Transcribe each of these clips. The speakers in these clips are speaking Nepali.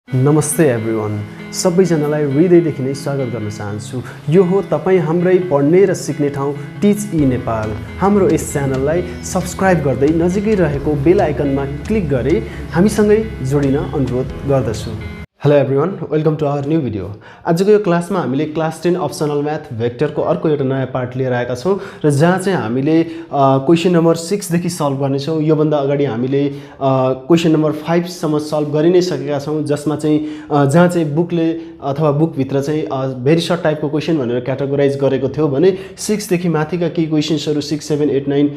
नमस्ते एभ्रिवान, सबैजनालाई हृदयदेखि नै स्वागत गर्न चाहन्छु। यो हो तपाईँ हाम्रै पढ्ने र सिक्ने ठाउँ टिच इ नेपाल। हाम्रो यस च्यानललाई सब्स्क्राइब गर्दै नजिकै रहेको बेल आइकनमा क्लिक गरी हामीसँगै जोडिन अनुरोध गर्दछु। Hello everyone, welcome to our new video. आजको यो क्लासमा हामीले क्लास 10 अप्सनल म्याथ भेक्टरको अर्को एउटा नयाँ पार्ट लिएर आएका छौँ र जहाँ चाहिँ हामीले क्वेसन नम्बर 6 देखि सल्भ गर्नेछौँ। योभन्दा अगाडि हामीले क्वेसन नम्बर 5 सम्म सल्भ गरि नै सकेका छौँ, जसमा चाहिँ जहाँ चाहिँ बुकले अथवा बुकभित्र चाहिँ भेरी सर्ट टाइपको क्वेसन भनेर क्याटेगोराइज गरेको थियो भने 6 देखि माथिका केही क्वेसन्सहरू 6, 7, 8, 9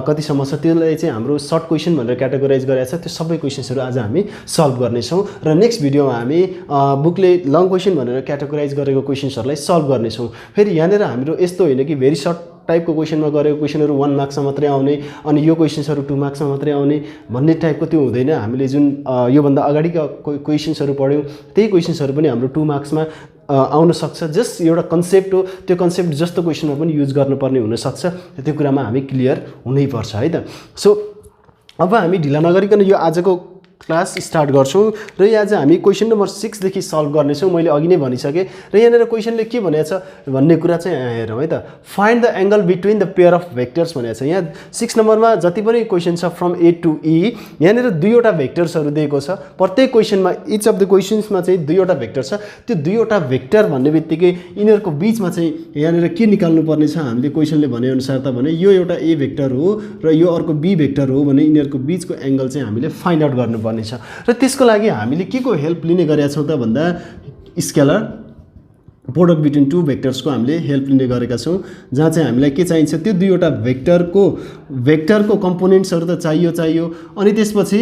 कतिसम्म छ त्यसलाई चाहिँ हाम्रो सर्ट क्वेसन भनेर क्याटेगोराइज गरेको छ। त्यो सबै क्वेसन्सहरू आज हामी सल्भ गर्नेछौँ र नेक्स्ट भिडियोमा हामी बुकले लङ क्वेसन भनेर क्याटेगोराइज गरेको क्वेसन्सहरूलाई सल्भ गर्नेछौँ। फेरि यहाँनिर हाम्रो यस्तो होइन कि भेरी सर्ट टाइपको क्वेसनमा गरेको क्वेसनहरू 1 मार्क्समा मात्रै आउने अनि यो क्वेसन्सहरू 2 मार्क्समा मात्रै आउने भन्ने टाइपको त्यो हुँदैन। हामीले जुन योभन्दा अगाडिका क्वेसन्सहरू पढ्यौँ त्यही क्वेसन्सहरू पनि हाम्रो 2 मार्क्समा आउन सक्छ। जस्ट एउटा कन्सेप्ट हो, त्यो कन्सेप्ट जस्तो क्वेसनमा पनि युज गर्नुपर्ने हुनसक्छ। त्यो कुरामा हामी क्लियर हुनैपर्छ है त। सो अब हामी ढिला नगरिकन यो आजको क्लास स्टार्ट गर्छौँ र आज हामी क्वेसन नम्बर 6 देखि सल्भ गर्नेछौँ। मैले अघि नै भनिसकेँ र यहाँनिर क्वेसनले के भनेको छ भन्ने कुरा चाहिँ यहाँ हेरौँ है त। Find the angle between the pair of vectors भनेको छ। यहाँ 6 नम्बरमा जति पनि क्वेसन छ फ्रम ए टु ई, यहाँनिर दुईवटा भेक्टर्सहरू दिएको छ। प्रत्येक क्वेसनमा इच अफ द क्वेसन्समा चाहिँ दुईवटा भेक्टर छ। त्यो दुईवटा भेक्टर भन्ने बित्तिकै यिनीहरूको बिचमा चाहिँ यहाँनिर के निकाल्नुपर्ने छ हामीले क्वेसनले भनेअनुसार त भने यो एउटा ए भेक्टर हो र यो अर्को बी भेक्टर हो भने यिनीहरूको बिचको एङ्गल चाहिँ हामीले फाइन्ड आउट गर्नुपर्ने छ। र त्यसको लागि हामीले के को हेल्प लिने गरेका छौँ त भन्दा स्केलर प्रोडक्ट बिट्विन टु भेक्टर्सको हामीले हेल्प लिने गरेका छौँ, जहाँ चाहिँ हामीलाई के चाहिन्छ त्यो दुईवटा भेक्टरको कम्पोनेन्ट्सहरू त चाहियो अनि त्यसपछि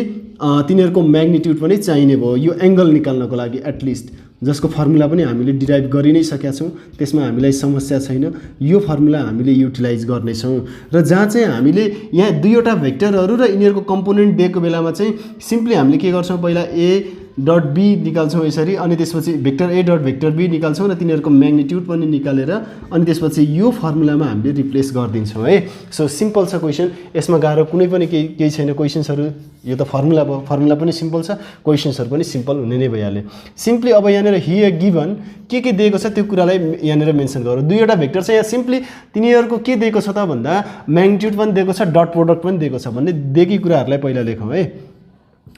तिनीहरूको म्याग्निट्युड पनि चाहिने भयो यो एङ्गल निकाल्नको लागि एटलिस्ट, जसको फर्मुला पनि हामीले डिराइभ गरि नै सकेका छौँ। त्यसमा हामीलाई समस्या छैन, यो फर्मुला हामीले युटिलाइज गर्नेछौँ। र जहाँ चाहिँ हामीले यहाँ दुईवटा भेक्टरहरू र यिनीहरूको कम्पोनेन्ट दिएको बेलामा चाहिँ सिम्पली हामीले के गर्छौँ, पहिला ए डट बी निकाल्छौँ यसरी, अनि त्यसपछि vector A dot vector B निकाल्छौँ र तिनीहरूको म्याग्निट्युड पनि निकालेर अनि त्यसपछि यो फर्मुलामा हामीले रिप्लेस गरिदिन्छौँ है। सो सिम्पल छ क्वेसन, यसमा गाह्रो कुनै पनि केही छैन। क्वेसन्सहरू यो त फर्मुला भयो, फर्मुला पनि सिम्पल छ, क्वेसन्सहरू पनि सिम्पल हुने नै भइहाल्यो। सिम्पली अब यहाँनिर हियर गिभन के दिएको छ त्यो कुरालाई यहाँनिर मेन्सन गरौँ। दुईवटा भेक्टर छ, यहाँ सिम्पली तिनीहरूको के दिएको छ त भन्दा म्याग्निट्युड पनि दिएको छ, डट प्रोडक्ट पनि दिएको छ भन्ने दिएकी कुराहरूलाई पहिला लेखौँ है।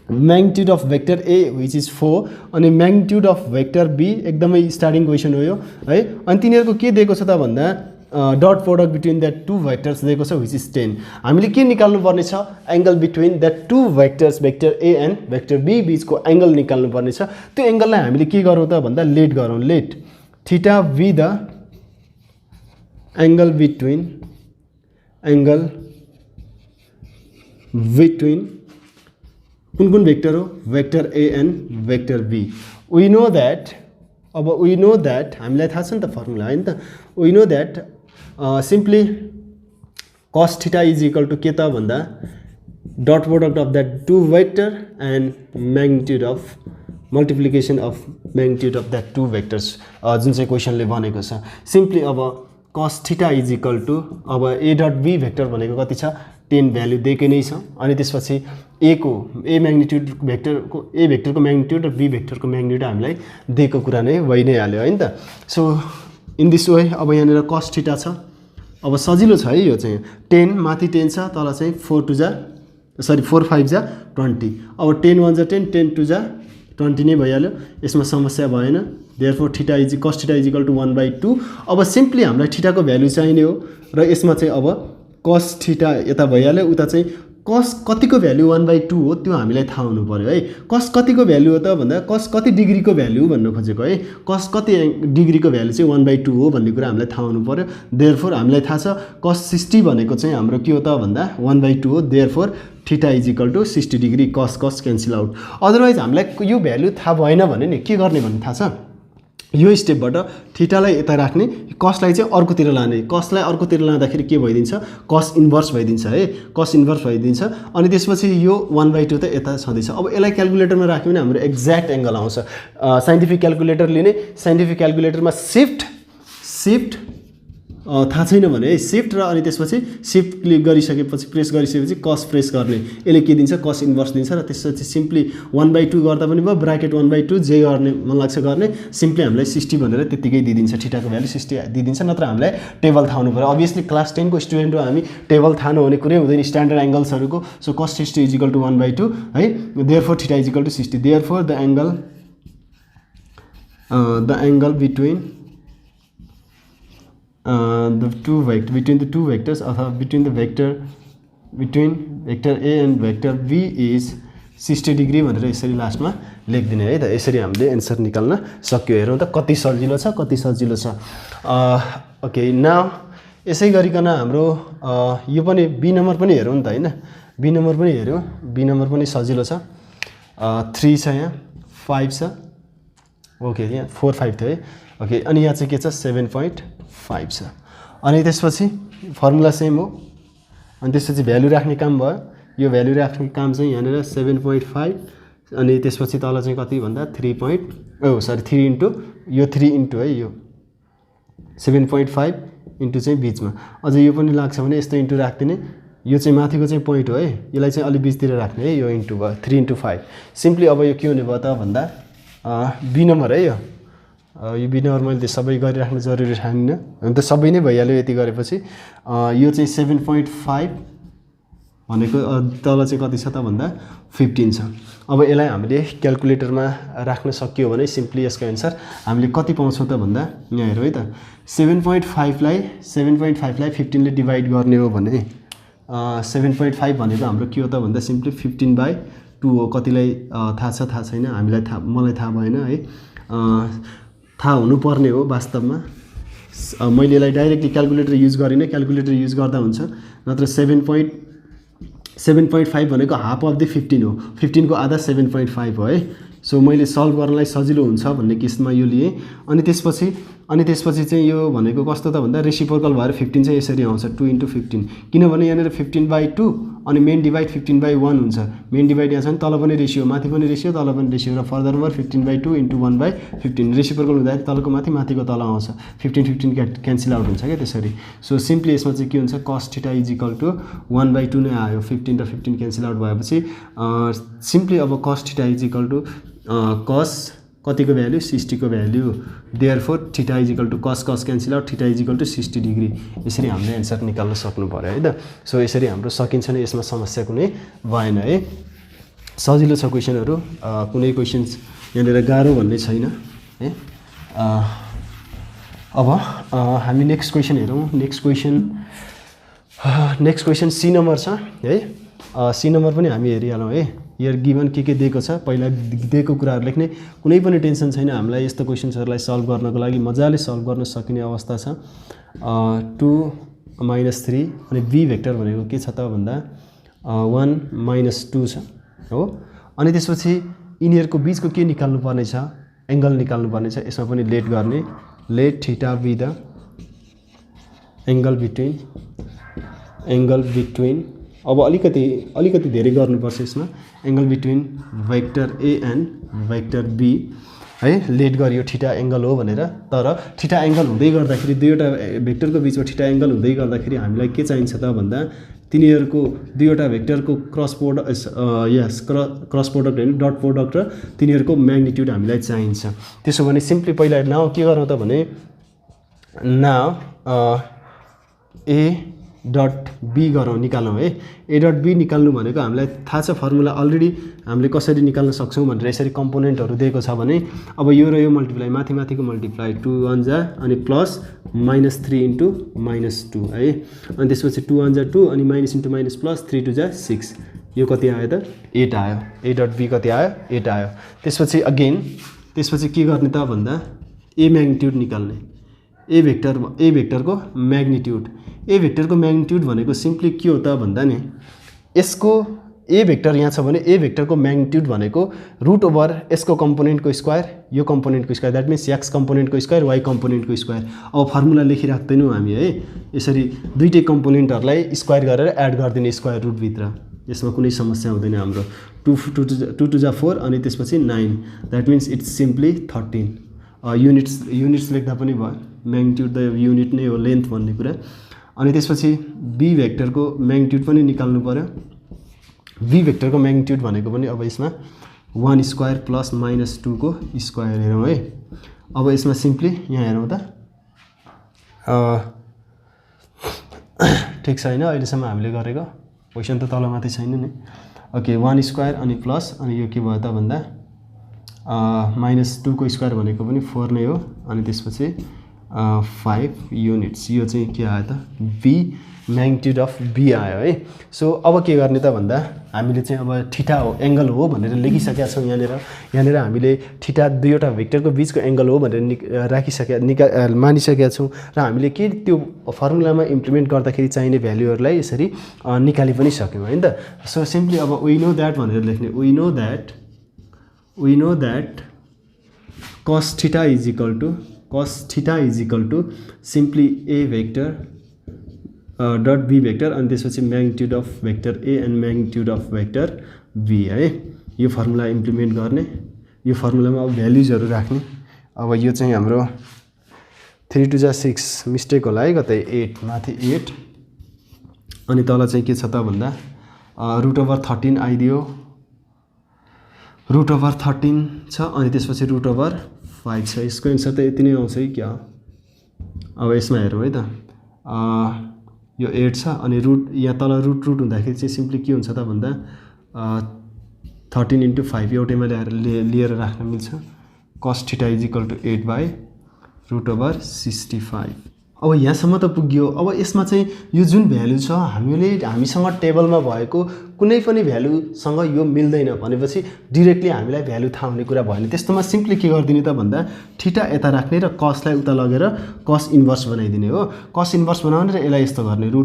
Magnitude of vector A which is 4 अनि म्याग्निट्युड अफ भेक्टर बी एकदमै स्टार्टिङ क्वेसन हो यो है। अनि तिनीहरूको के दिएको छ त भन्दा dot product between that two vectors दिएको छ विच इज 10। हामीले के निकाल्नुपर्ने छ, angle between that two vectors vector A and vector B बिचको एङ्गल निकाल्नुपर्ने छ। त्यो एङ्गललाई हामीले के गरौँ त भन्दा लेट गरौँ। Let theta be the angle between कुन भेक्टर हो, vector A and vector B. We know that हामीलाई थाहा छ नि त फर्मुला होइन त। We know that simply cos theta is equal to के त भन्दा dot product of that two vector and magnitude of multiplication of magnitude of that two vectors जुन चाहिँ क्वेसनले भनेको छ। सिम्पली अब कस थीटा इज इक्वल टु अब ए डट बी भेक्टर भनेको कति छ 10 भ्याल्यु दिएकै नै छ। अनि त्यसपछि ए भेक्टरको म्याग्निट्युड र बी भेक्टरको म्याग्निट्युड हामीलाई दिएको कुरा नै भइ नै हाल्यो होइन त। सो इन दिस वे अब यहाँनिर कस थीटा छ। अब सजिलो छ है, यो चाहिँ 10 माथि 10 छ, तल चाहिँ 4 5 जा 20। अब 10 1 जा 10, 10 2 जा 20 नै भइहाल्यो, यसमा समस्या भएन। देयरफोर कस थीटा इज इक्वल टु 1/2। अब सिम्पली हामीलाई थीटाको भ्याल्यु चाहिने हो र यसमा चाहिँ अब कस थीटा यता भइहाल्यो, उता चाहिँ कस कतिको भ्याल्यु 1/2 हो त्यो हामीलाई थाहा हुनु पऱ्यो है। कस कतिको भ्याल्यु हो त भन्दा कस कति डिग्रीको भ्याल्यु भन्नु खोजेको है। कस कति डिग्रीको भ्याल्यु चाहिँ 1/2 हो भन्ने कुरा हामीलाई थाहा हुनु पऱ्यो। देयरफोर हामीलाई थाहा छ कस 60 भनेको चाहिँ हाम्रो के हो त भन्दा 1/2 हो। Therefore theta is equal to 60 degree. Cos cancel out. Otherwise हामीलाई यो भ्याल्यु थाहा भएन भने नि के गर्ने भन्ने थाहा छ, यो स्टेपबाट थीटालाई यता राख्ने, कसलाई चाहिँ अर्कोतिर लाने। कसलाई अर्कोतिर लाँदाखेरि के भइदिन्छ, कस इन्भर्स भइदिन्छ है, कस इन्भर्स भइदिन्छ। अनि त्यसपछि यो 1/2 त यता छँदैछ। अब यसलाई क्यालकुलेटरमा राख्यो भने हाम्रो एक्ज्याक्ट एङ्गल आउँछ। साइन्टिफिक क्यालकुलेटर लिने, साइन्टिफिक क्यालकुलेटरमा सिफ्ट थाहा छैन भने है सिफ्ट र अनि त्यसपछि सिफ्ट क्लिक गरिसकेपछि प्रेस गरिसकेपछि कस प्रेस गर्ने यसले के दिन्छ कस इन्भर्स दिन्छ र त्यसपछि सिम्पली 1/2 गर्दा पनि भयो ब्राकेट 1/2 जे गर्ने मन लाग्छ गर्ने सिम्पली हामीलाई 60 भनेर त्यतिकै दिइदिन्छ थीटाको भ्यालु 60 दिइदिन्छ नत्र हामीलाई टेबल थाहा हुनु पर्यो अभियसली क्लास 10 को स्टुडेन्ट हो हामी टेबल थाहा नहुने कुरै हुँदैन स्ट्यान्डर्ड एंगल्सहरुको सो cos 60 = 1/2 है therefore theta = 60 therefore the angle between the two vectors अथवा between vector A and vector B is 60 degree भनेर यसरी लास्टमा लेखिदिने है त यसरी हामीले आन्सर निकाल्न सक्यो हेरौँ त कति सजिलो छ ओके नाउ यसै गरिकन हाम्रो यो पनि बी नम्बर पनि हेरौँ नि त हैन बी नम्बर पनि हेर्यौ बी नम्बर पनि सजिलो छ 3 छ यहाँ 5 छ ओके यहाँ 4 5 थियो है ओके अनि यहाँ चाहिँ के छ 7.5 छ अनि त्यसपछि फर्मुला सेम हो अनि त्यसपछि भ्यालु राख्ने काम भयो यो भ्यालु राख्ने काम चाहिँ यहाँनेर 7.5 अनि त्यसपछि तल चाहिँ कति भन्दा 3 इन्टु यो 3 इन्टु है यो 7.5 इन्टु चाहिँ बीचमा अझै यो पनि लाग्छ भने यस्तो इन्टु राख्दिने यो चाहिँ माथिको चाहिँ पोइन्ट हो है यसलाई चाहिँ अलि बीचतिर राख्ने है यो इन्टु भयो 3 इन्टु 5 सिम्पली अब यो के हुने भयो त भन्दा बी नम्बर है यो बी नम्बर मैले सबै गरिराख्नु जरुरी छैन अनि त सबै नै भइहाल्यो यति गरेपछि यो चाहिँ 7.5 भनेको तल चाहिँ कति छ त भन्दा 15 छ अब यसलाई हामीले क्याल्कुलेटरमा राख्न सकियो भने सिम्पली यसको आन्सर हामीले कति पाउँछौं त भन्दा यहाँ हेरौँ है त 7.5 लाई 15 ले डिवाइड गर्ने हो भने 7.5 भनेको हाम्रो के हो त भन्दा सिम्पली 15/2 हो कतिलाई थाहा छ थाहा छैन हामीलाई मलाई थाहा भएन है थाहा हुनुपर्ने हो वास्तवमा मैले यसलाई डाइरेक्टली क्याल्कुलेटर युज गरिन क्याल्कुलेटर युज गर्दा हुन्छ नत्र 7.5 भनेको हाफ अफ द 15 हो 15 को आधा 7.5 हो है सो मैले सल्भ गर्नलाई सजिलो हुन्छ भन्ने केसमा यो लिए अनि त्यसपछि चाहिँ यो भनेको कस्तो त भन्दा रेसिप्रोकल भएर 15 चाहिँ यसरी आउँछ 2 * 15 किनभने यहाँनेर 15/2 अनि मेन डिवाइड 15/1 हुन्छ मेन डिवाइड यहाँ छ नि तल पनि रेशियो माथि पनि रेशियो तल पनि रेशियो र फर्दरमोर 15/2 * 1/15 रेसिप्रोकल हुँदा तलको माथि माथिको तल आउँछ 15 क्यान्सल आउट हुन्छ के त्यसरी सो सिम्पली यसमा चाहिँ के हुन्छ cos θ = 1/2 नै आयो 15 र 15 क्यान्सल आउट भएपछि सिम्पली अब cos θ = cos कतिको भ्यालु 60 को value therefore θ = cos cancel out θ = 60 degree यसरी हामीले आन्सर निकाल्न सक्नु पर्यो है त सो यसरी हाम्रो सकिन्छ नि यसमा समस्या कुनै भएन है सजिलो छ क्वेशनहरु कुनै क्वेशन्स यहाँनेर गाह्रो भन्ने छैन है अब हामी नेक्स्ट क्वेशन हेरौँ नेक्स्ट क्वेशन सी नम्बर छ है सी नम्बर पनि हामी हेरिहालौँ है हियर गिवन के दिएको छ पहिला दिएको कुराहरु लेख्ने कुनै पनि टेन्सन छैन हामीलाई यस्तो क्वेशन्सहरुलाई सल्भ गर्नको लागि मजाले सल्भ गर्न सकिने अवस्था छ 2 - 3 अनि बी भेक्टर भनेको के छ त भन्दा 1 - 2 छ हो अनि त्यसपछि यिनीहरुको बीचको के निकाल्नु पर्ने छ एंगल निकाल्नु पर्ने छ यसमा पनि लेट गर्ने let theta be the angle between अब अलिकति धेरै गर्नुपर्छ यसमा angle between vector A and vector B है लेट गरियो थीटा एंगल हो भनेर तर थीटा एंगल हुँदै गर्दाखेरि दुईवटा भेक्टरको बीचमा थीटा एंगल हुँदै गर्दाखेरि हामीलाई के चाहिन्छ त भन्दा तिनीहरुको दुईवटा भेक्टरको क्रस प्रोडक्ट हैन डट प्रोडक्ट र तिनीहरुको म्याग्निट्युड हामीलाई चाहिन्छ त्यसो भने सिम्पली पहिला नाउ के गरौँ त भने नाउ ए डट बी गरौँ निकालौँ है ए डट बी निकाल्नु भनेको हामीलाई थाहा छ फर्मुला अलरेडी हामीले कसरी निकाल्न सक्छौं भनेर यसरी कम्पोनेन्टहरु दिएको छ भने अब यो र यो मल्टिप्लाई माथिको मल्टिप्लाई 2 1 जा अनि प्लस -3 * -2 है अनि त्यसपछि 2 1 जा 2 अनि माइनस * माइनस प्लस 3 2 जा 6 यो कति आयो त 8 आयो ए डट बी कति आयो 8 आयो त्यसपछि के गर्ने त भन्दा ए म्याग्निट्युड निकाल्ने ए भेक्टरको म्याग्निट्युड भनेको सिम्पली के हो त भन्दा नि यसको ए भेक्टर यहाँ छ भने ए भेक्टरको म्याग्निट्युड भनेको रुट ओभर यसको कम्पोनेन्टको स्क्वायर यो कम्पोनेन्टको स्क्वायर दैट मिन्स एक्स कम्पोनेन्टको स्क्वायर वाई कम्पोनेन्टको स्क्वायर अब फर्मुला लेखिराख्दैनौँ हामी है यसरी दुईटै कम्पोनेन्टहरुलाई स्क्वायर गरेर एड गर्दिने स्क्वायर रुट भित्र यसमा कुनै समस्या हुँदैन हाम्रो 2 2 जा 4 अनि त्यसपछि 9 that means it's simply 13 units लेख्दा पनि भयो, म्याग्निट्युड त युनिट नै हो, लेन्थ भन्ने कुरा। अनि त्यसपछि बी भेक्टरको म्याग्निट्युड पनि निकाल्नु पर्यो। बी भेक्टरको म्याग्निट्युड भनेको पनि अब यसमा 1 स्क्वायर प्लस -2 को स्क्वायर हेरौँ है। अब यसमा सिम्पली यहाँ हेरौँ त ठिक छैन अहिलेसम्म हामीले गरेको क्वेसन त तल माथि छैन नि। ओके 1 स्क्वायर अनि प्लस अनि यो के भयो त भन्दा -2 को स्क्वायर भनेको पनि 4 नै हो। अनि त्यसपछि 5 युनिट्स, यो चाहिँ के आयो त बी म्याग्निट्युड अफ बी आयो है। सो अब के गर्ने त भन्दा हामीले चाहिँ अब थीटा हो एंगल हो भनेर लेखिसकेका छौँ। यहाँनिर हामीले थीटा दुईवटा भेक्टरको बीचको एंगल हो भनेर मानिसकेका छौँ र हामीले के त्यो फर्मुलामा इम्प्लिमेन्ट गर्दाखेरि चाहिने भ्यालुहरूलाई यसरी निकालि पनि सक्यौँ हैन त। सो सिम्पली अब वी नो दैट भनेर लेख्ने, we know that cos theta is equal to simply a vector dot B vector अनि त्यसपछि magnitude of vector A and magnitude of vector B है। यो फर्मुला इम्प्लिमेन्ट गर्ने, यो फर्मुलामा अब भ्याल्युजहरू राख्ने। अब यो चाहिँ हाम्रो 3 2 जा 6 मिस्टेक होला है कतै 8 माथि 8 अनि तल चाहिँ के छ त भन्दा √13 आइदियो, √13 छ अनि त्यसपछि √5 छ। यसको एन्सर त यति नै आउँछ है क्या। अब यसमा हेरौँ है त यो 8 छ अनि रुट यहाँ तल रुट हुँदाखेरि चाहिँ सिम्पली के हुन्छ त भन्दा 13 × 5 एउटैमा लिएर राख्न मिल्छ। cos theta is equal to 8/√65। अब यहाँसम्म त पुग्यो। अब यसमा चाहिँ यो जुन भ्यालु छ हामीसँग टेबलमा भएको कुनै पनि भ्यालुसँग यो मिल्दैन भनेपछि डिरेक्टली हामीलाई भ्यालु थाहा हुने कुरा भयो नि। त्यस्तोमा सिम्पली के गरिदिने त भन्दा थीटा यता राख्ने र कसलाई उता लगेर कस इन्भर्स बनाइदिने हो। कस इन्भर्स बनाउने र यसलाई यस्तो गर्ने √,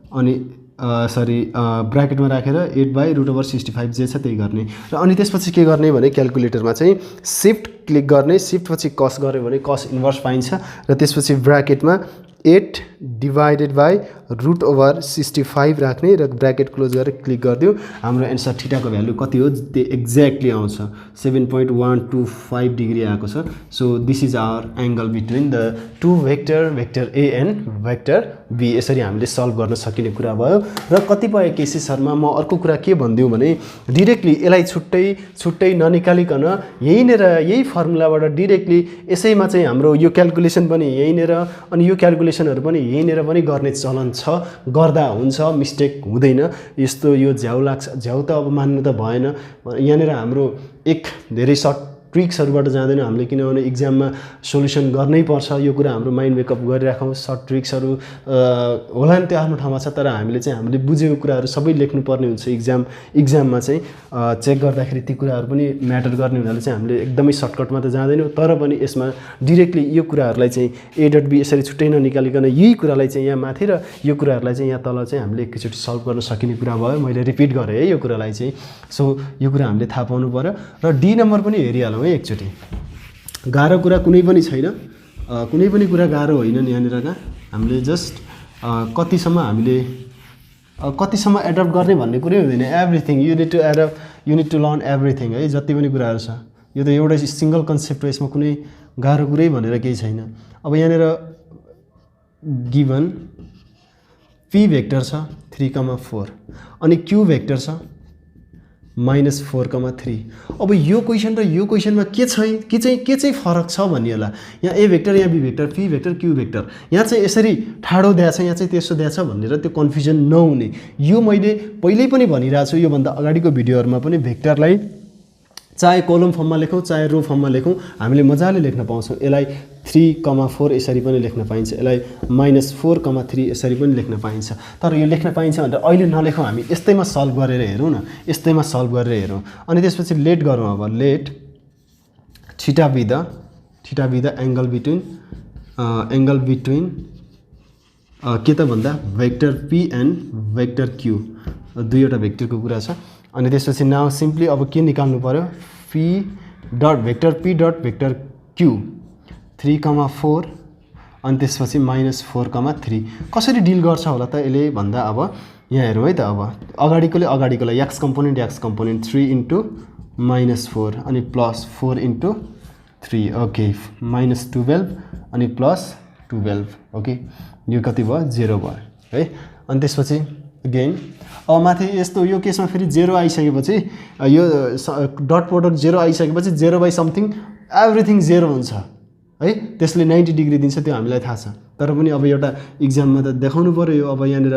अनि ब्र्याकेटमा राखेर 8/√65 जे छ त्यही गर्ने र अनि त्यसपछि के गर्ने भने क्याल्कुलेटरमा चाहिँ शिफ्ट क्लिक गर्ने, शिफ्ट पछि कस गर्यो भने कस इन्भर्स पाइन्छ र त्यसपछि ब्र्याकेटमा 8/√65 राख्ने र ब्र्याकेट क्लोज गरेर क्लिक गरिदियो। हाम्रो एन्सर थीटाको भ्यालु कति हो त्यो एक्ज्याक्टली आउँछ 7.125 डिग्री आएको छ। So this is our angle between the two vector A and vector B. यसरी हामीले सल्भ गर्न सकिने कुरा भयो। र कतिपय केसेसहरुमा म अर्को कुरा के भन्दिउँ भने डिरेक्टली यसलाई छुट्टै ननिकालिकन यही फर्मुलाबाट डिरेक्टली यसैमा चाहिँ हाम्रो यो क्याल्कुलेसन पनि यहीँनेर अनि यो क्याल्कुलेसनहरु पनि यहीँनेर पनि गर्ने चलन छ। गर्दा हुन्छ, मिस्टेक हुँदैन। यस्तो यो झ्याउ लाग्छ, झ्याउ त अब मान्नु त भएन। यहाँनेर हाम्रो एक धेरै सर्ट ट्रिक्सहरुबाट जाँदैन हामीले, किनभने एक्जाममा सोलुसन गर्नै पर्छ। यो कुरा हाम्रो माइन्ड मेकअप गरिराखौँ। सर्ट ट्रिक्सहरु होला नि त्यो आफ्नो ठाउँमा छ, तर हामीले बुझेको कुराहरु सबै लेख्नु पर्ने हुन्छ। एक्जाममा चाहिँ चेक गर्दाखेरि ती कुराहरु पनि म्याटर गर्ने हुनाले चाहिँ हामीले एकदमै सर्टकटमा त जाँदैनौँ, तर पनि यसमा डाइरेक्टली यो कुराहरुलाई चाहिँ a डट b यसरी छुट्टै ननिकालिकन यही कुरालाई चाहिँ यहाँ माथि र यो कुराहरुलाई चाहिँ यहाँ तल चाहिँ हामीले एकैचोटी सल्भ गर्न सकिने कुरा भयो। मैले रिपिट गरे है यो कुरालाई चाहिँ। सो यो कुरा हामीले थाहा पाउनु पर्यो र डी नम्बर पनि हेरिहालौँ है एकचोटी। गाह्रो कुरा कुनै पनि छैन, कुनै पनि कुरा गाह्रो होइन नि। यहाँनिरका हामीले जस्ट कतिसम्म एडप्ट गर्ने भन्ने कुरै हुँदैन। Everything you need to learn everything है। जति पनि कुराहरू छ यो त एउटा सिंगल कन्सेप्ट हो, यसमा कुनै गाह्रो कुरै भनेर केही छैन। अब यहाँनिर गिभन पी भेक्टर छ 3,4 अनि क्यू भेक्टर छ -4,3। अब यो क्वेसन र यो क्वेसनमा के चाहिँ फरक छ भन्ने होला। यहाँ ए भेक्टर, यहाँ B vector, P vector, Q vector, यहाँ चाहिँ यसरी ठाडो दिएको छ, यहाँ चाहिँ त्यसो दिएको छ भनेर त्यो कन्फ्युजन नहुने। यो मैले पहिल्यै पनि भनिरहेको छु, यो भन्दा अगाडिको भिडियोहरुमा पनि भेक्टरलाई चाहे कलम फर्ममा लेखौँ चाहे रो फर्ममा लेखौँ हामीले मजाले लेख्न पाउँछौँ। यसलाई 3,4 यसरी पनि लेख्न पाइन्छ, यसलाई -4,3 यसरी पनि लेख्न पाइन्छ। तर यो लेख्न पाइन्छ भनेर अहिले नलेखौँ, हामी यस्तैमा सल्भ गरेर हेरौँ न, यस्तैमा सल्भ गरेर हेरौँ। अनि त्यसपछि लेट गरौँ। अब let theta be the angle between के त भन्दा vector P and vector Q, दुईवटा भेक्टरको कुरा छ। अनि त्यसपछि नाउ सिम्पली अब के निकाल्नु पर्यो, पी डट भेक्टर क्यू 3,4 अनि त्यसपछि -4,3 कसरी डिल गर्छ होला त यसले भन्दा अब यहाँ हेरौँ है त। अब अगाडिकोलाई x कम्पोनेन्ट 3 × -4 अनि +4 × 3 ओके -12 अनि +12 ओके यो कति भयो 0 भयो है अनि त्यसपछि अगेन अब माथि यस्तो यो केसमा फेरि 0 आइसकेपछि यो डट प्रोडक्ट 0 आइसकेपछि 0 बाइ समथिङ एभ्रिथिङ 0 हुन्छ है त्यसले 90 डिग्री दिन्छ त्यो हामीलाई थाहा छ तर पनि अब एउटा इक्जाममा त देखाउनु पर्यो यो अब यहाँनिर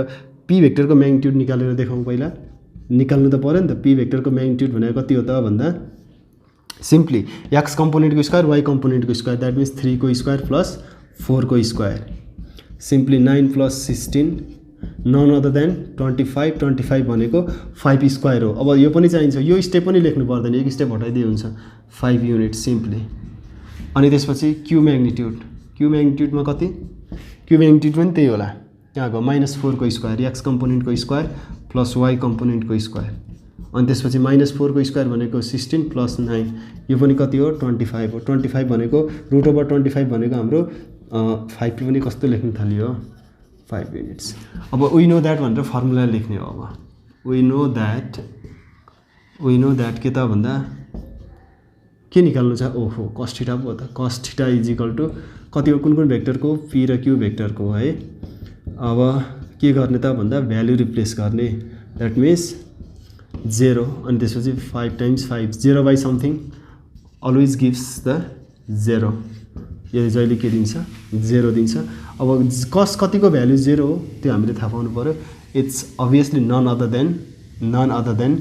p भेक्टरको म्याग्निट्युड निकालेर देखाउँ पहिला निकाल्नु त पर्यो नि त p भेक्टरको म्याग्निट्युड भनेको कति हो त भन्दा सिम्पली x कम्पोनेन्टको स्क्वायर y कम्पोनेन्टको स्क्वायर द्याट मिन्स 3 को स्क्वायर प्लस 4 को square simply 9 + 16 none other than 25 भनेको 5 स्क्वायर हो अब यो पनि चाहिन्छ यो स्टेप पनि लेख्नु पर्दैन एक स्टेप हटाइदिए हुन्छ 5 युनिट सिम्पली अनि त्यसपछि क्यू म्याग्निट्युडमा कति क्यू म्याग्निट्युड पनि त्यही होला त्यहाँको -4 को स्क्वायर x कम्पोनेन्टको स्क्वायर प्लस y कम्पोनेन्टको स्क्वायर अनि त्यसपछि -4 को स्क्वायर भनेको 16 + 9 यो पनि कति हो 25 हो 25 भनेको √25 भनेको हाम्रो 5 पनि कस्तो लेख्न थालियो 5 युनिट्स अब वी नो दैट भनेर फर्मुला लेख्ने हो अब वी नो दैट के त भन्दा के निकाल्नु छ ओहो cos थीटा पो त cos थीटा = कति हो कुन भेक्टरको p र q भेक्टरको है अब के गर्ने त भन्दा भ्यालु रिप्लेस गर्ने दैट मिन्स 0 अनि त्यसपछि 5 × 5 0 by something always gives the 0 यो जहिले के दिन्छ 0 दिन्छ अब cos कतिको भ्यालु 0 हो त्यो हामीले थाहा पाउनु पर्यो it's obviously none other than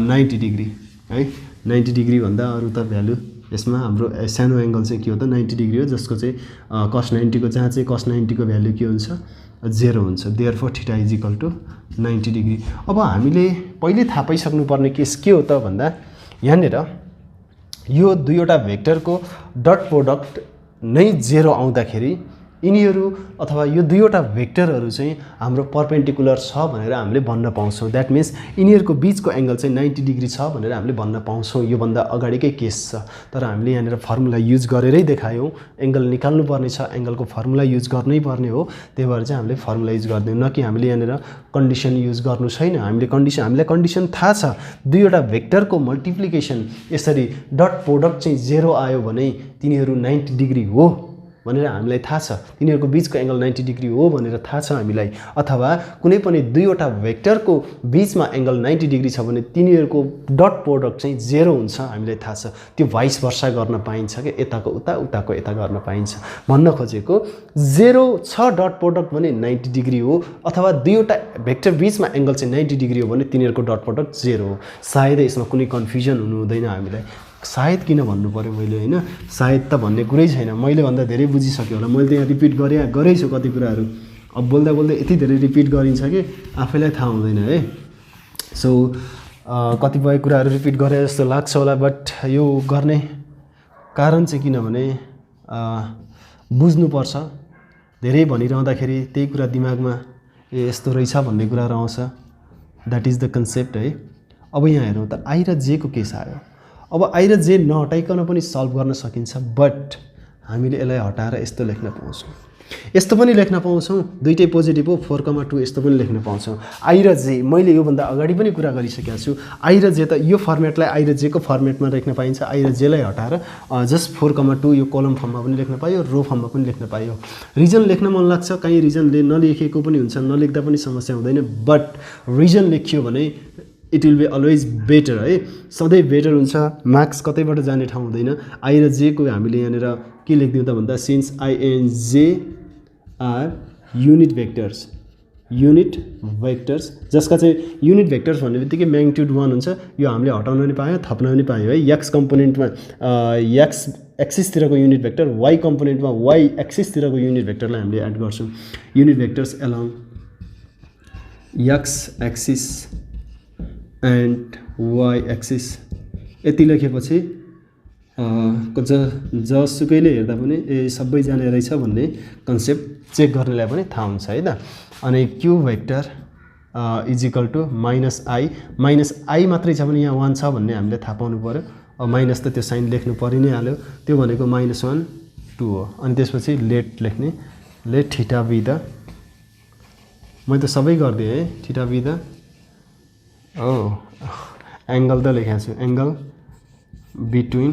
90 degree है 90 डिग्री भन्दा अरु त भ्यालु यसमा हाम्रो सानो एंगल चाहिँ के हो त 90 डिग्री हो जसको चाहिँ cos 90 को जहाँ चाहिँ cos 90 को भ्यालु के हुन्छ 0 हुन्छ देयरफोर थीटा = 90 डिग्री अब हामीले पहिले थाहा पाइसक्नु पर्ने केस के हो त भन्दा यहाँनेर यो दुईवटा भेक्टरको डट प्रोडक्ट नै 0 आउँदाखेरि यिनीहरू अथवा यो दुईवटा भेक्टरहरू चाहिँ हाम्रो परपेन्डिकुलर छ भनेर हामीले भन्न पाउँछौं दैट मिन्स यिनीहरूको बीचको एंगल चाहिँ 90 डिग्री छ भनेर हामीले भन्न पाउँछौं यो भन्दा अगाडिकै केस छ तर हामीले यहाँनेर फर्मुला युज गरेरै देखायौं एंगल निकाल्नु पर्ने छ एंगलको फर्मुला युज गर्नै पर्ने हो त्यही भएर चाहिँ हामीले फर्मुला युज गर्दैनौं न कि हामीले यहाँनेर कन्डिसन युज गर्नु छैन हामीलाई कन्डिसन थाहा छ दुईवटा भेक्टरको मल्टिप्लिकेसन यसरी डट प्रोडक्ट चाहिँ 0 आयो भने तिनीहरू 90 डिग्री हो भनेर हामीलाई थाहा छ तिनीहरूको बीचको एंगल 90 डिग्री हो भनेर थाहा छ हामीलाई अथवा कुनै पनि दुईवटा भेक्टरको बीचमा एंगल 90 डिग्री छ भने तिनीहरूको डट प्रोडक्ट चाहिँ 0 हुन्छ हामीलाई थाहा छ त्यो भाइस वर्सा गर्न पाइन्छ के यताको उता उताको यता गर्न पाइन्छ भन्न खोजेको 0 छ डट प्रोडक्ट भने 90 डिग्री हो अथवा दुईवटा भेक्टर बीचमा एंगल चाहिँ 90 डिग्री हो भने तिनीहरूको डट प्रोडक्ट 0 हो सायद यसमा कुनै कन्फ्युजन हुनु हुँदैन हामीलाई सायद किन भन्नु पर्यो मैले हैन सायद त भन्ने कुरै छैन मैले भन्दा धेरै बुझिसक्यो होला मैले त यहाँ रिपिट गरेछु कति कुराहरु अब बोल्दा बोल्दै यति धेरै रिपिट गरिन्छ कि आफैलाई थाहा हुँदैन है सो कतिपय कुराहरु रिपिट गरे जस्तो लाग्छ होला बट यो गर्ने कारण चाहिँ किनभने बुझ्नु पर्छ धेरै भनिरहँदाखेरि त्यही कुरा दिमागमा यस्तो रहेछ भन्ने कुराहरु आउँछ दैट इज द कन्सेप्ट है अब यहाँ हेरौं त आई र जे को केस आयो अब आई र जे नहटाइकन पनि सल्भ गर्न सकिन्छ बट हामीले यसलाई हटाएर यस्तो लेख्न पाउँछौं यस्तो पनि लेख्न पाउँछौं दुईटै पोजिटिभ हो 4,2 यस्तो पनि लेख्न पाउँछौं आई र जे मैले यो भन्दा अगाडि पनि कुरा गरिसकेको छु आई र जे त यो फर्मेटलाई आई र जे को फर्मेटमा लेख्न पाइन्छ आई र जे लाई हटाएर जस्ट 4,2 यो कलम फर्ममा पनि लेख्न पाइयो रो फर्ममा पनि लेख्न पाइयो रिजन लेख्न मन लाग्छ कहीं रिजनले नलेखेको पनि हुन्छ नलेख्दा पनि समस्या हुँदैन बट रिजन लेखियो भने it will be always better है सधैं बेटर हुन्छ मार्क्स कतैबाट जाने ठाउँ हुँदैन आई र जे को हामीले यहाँनेर के लेख्दियौ त भन्दा सिन्स आई एन्ड जे आर युनिट भेक्टर्स जसका चाहिँ युनिट भेक्टर्स भन्ने बित्तिकै म्याग्निट्युड 1 हुन्छ यो हामीले हटाउन पनि पायो थप्न पनि पायो है x कम्पोनेन्टमा x एक्सिस तिरको युनिट भेक्टर y कम्पोनेन्टमा y एक्सिस तिरको युनिट भेक्टरलाई हामीले एड गर्छौं unit vectors along x axis and y axis यति लेखेपछि जसुकैले हेर्दा पनि सबै जाने रहेछ भन्ने कन्सेप्ट चेक गर्नेलाई पनि थाहा हुन्छ है त अनि q vector is equal to -i मात्रै छ भने यहाँ 1 छ भन्ने हामीले थाहा पाउनु पर्यो अब माइनस त त्यो साइन लेख्नु परि नै हाल्यो त्यो भनेको -1 2 हो अनि त्यसपछि लेट लेख्ने लेट थीटा बी द मैले त सबै गर्दिए है थीटा बी द एंगल त लेखेको छु angle between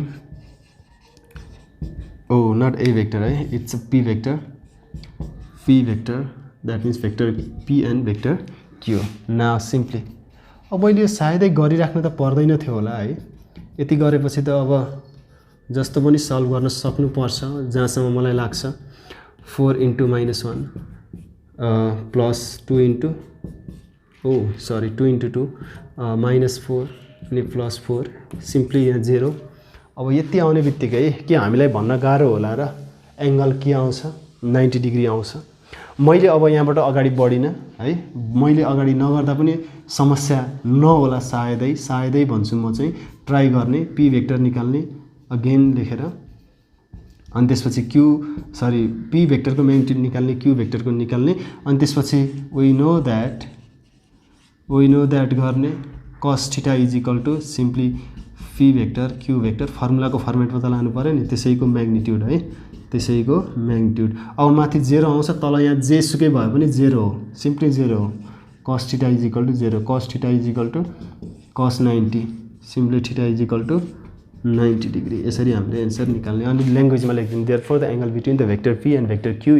oh not a vector है, it's a p vector that means vector p and vector q. now simply अब मैले यो सायदै गरिराख्न त पर्दैन थियो होला है, यति गरेपछि त अब जस्तो पनि सल्भ गर्न सक्नुपर्छ जहाँसम्म मलाई लाग्छ। 4 into -1 plus 2 into 2 into 2 -4 अनि +4 सिम्पली यहाँ 0। अब यति आउने बित्तिकै के हामीलाई भन्न गाह्रो होला र एंगल के आउँछ 90 डिग्री आउँछ। मैले अब यहाँबाट अगाडि बढिन है, मैले अगाडि नगर्दा पनि समस्या नहोला सायदै भन्छु म चाहिँ ट्राई गर्ने p भेक्टर निकाल्ने अगेन लेखेर अनि त्यसपछि p भेक्टरको म्याग्निट्युड निकाल्ने q भेक्टरको निकाल्ने अनि त्यसपछि वी नो दैट गर्ने cos theta is equal to simply p vector q vector फर्मुलाको फर्मेटमा त लानु पर्यो नि, त्यसैको म्याग्निट्युड है, त्यसैको म्याग्निट्युड। अब माथि 0 आउँछ, तल यहाँ जे सुकै भए पनि 0 हो, सिम्पली 0 हो। cos theta is equal to 0, cos theta is equal to cos 90 simply theta is equal to 90 degree. यसरी हामीले एन्सर निकाल्ने अनि ल्याङ्ग्वेजमा लेख्दिनु therefore the angle between the vector p and vector q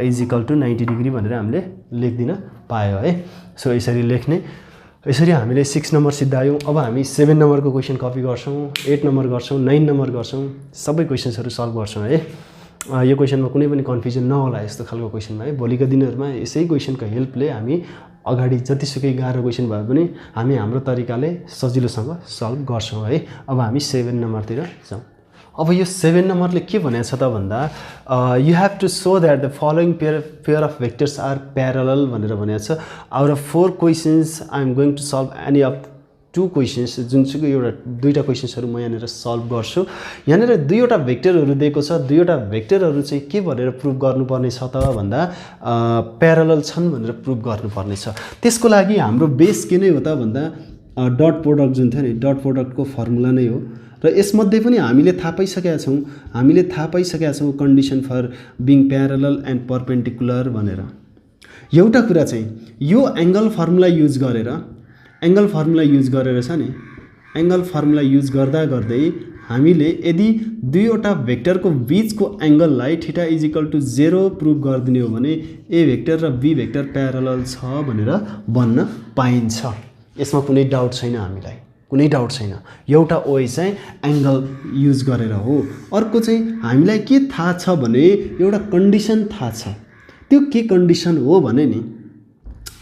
is equal to 90 degree भनेर हामीले लेख्दिन पायो है। सो यसरी लेख्ने, यसरी हामीले 6 नम्बर सिद्धायौँ। अब हामी 7 नम्बरको क्वेसन कपी गर्छौँ, 8 नम्बर गर्छौँ, 9 नम्बर गर्छौँ, सबै क्वेसन्सहरू सल्भ गर्छौँ है। यो क्वेसनमा कुनै पनि कन्फ्युजन नहोला यस्तो खालको क्वेसनमा है। भोलिका दिनहरूमा यसै क्वेसनको हेल्पले हामी अगाडि जतिसुकै गाह्रो क्वेसन भए पनि हामी हाम्रो तरिकाले सजिलोसँग सल्भ गर्छौँ है। अब हामी 7 नम्बरतिर जाउँ। अब यो 7 नम्बरले के भनेको छ त भन्दा you have to show that the following pair of vectors are parallel भनेर भनेको छ। Out of 4 questions I am going to solve any of 2 questions, जुनसुकै एउटा 2टा क्वेसन्सहरू म यहाँनिर सल्भ गर्छु। यहाँनिर 2वटा भेक्टरहरू दिएको छ, 2वटा भेक्टरहरू चाहिँ के भनेर प्रुभ गर्नुपर्ने छ त भन्दा प्यारलल छन् भनेर प्रुभ गर्नुपर्ने छ। त्यसको लागि हाम्रो बेस के नै हो त भन्दा डट प्रोडक्ट जुन थियो नि, डट प्रोडक्टको फर्मुला नै हो र यसमध्ये पनि हामीले थाहा पाइसकेका छौँ condition for being parallel and perpendicular भनेर। एउटा कुरा चाहिँ यो एंगल फर्मुला युज गरेर छ नि, एंगल फर्मुला युज गर्दा गर्दै हामीले यदि 2वटा भेक्टरको बीचको एंगललाई theta is equal to 0 prove गरिदिने हो भने ए भेक्टर र बी भेक्टर प्यारलल छ भनेर भन्न पाइन्छ। यसमा कुनै डाउट छैन, हामीलाई कुनै डाउट छैन। एउटा ओए चाहिँ एंगल युज गरेर हो, अर्को चाहिँ हामीलाई के थाहा छ भने एउटा कन्डिसन थाहा छ। त्यो के कन्डिसन हो भने नि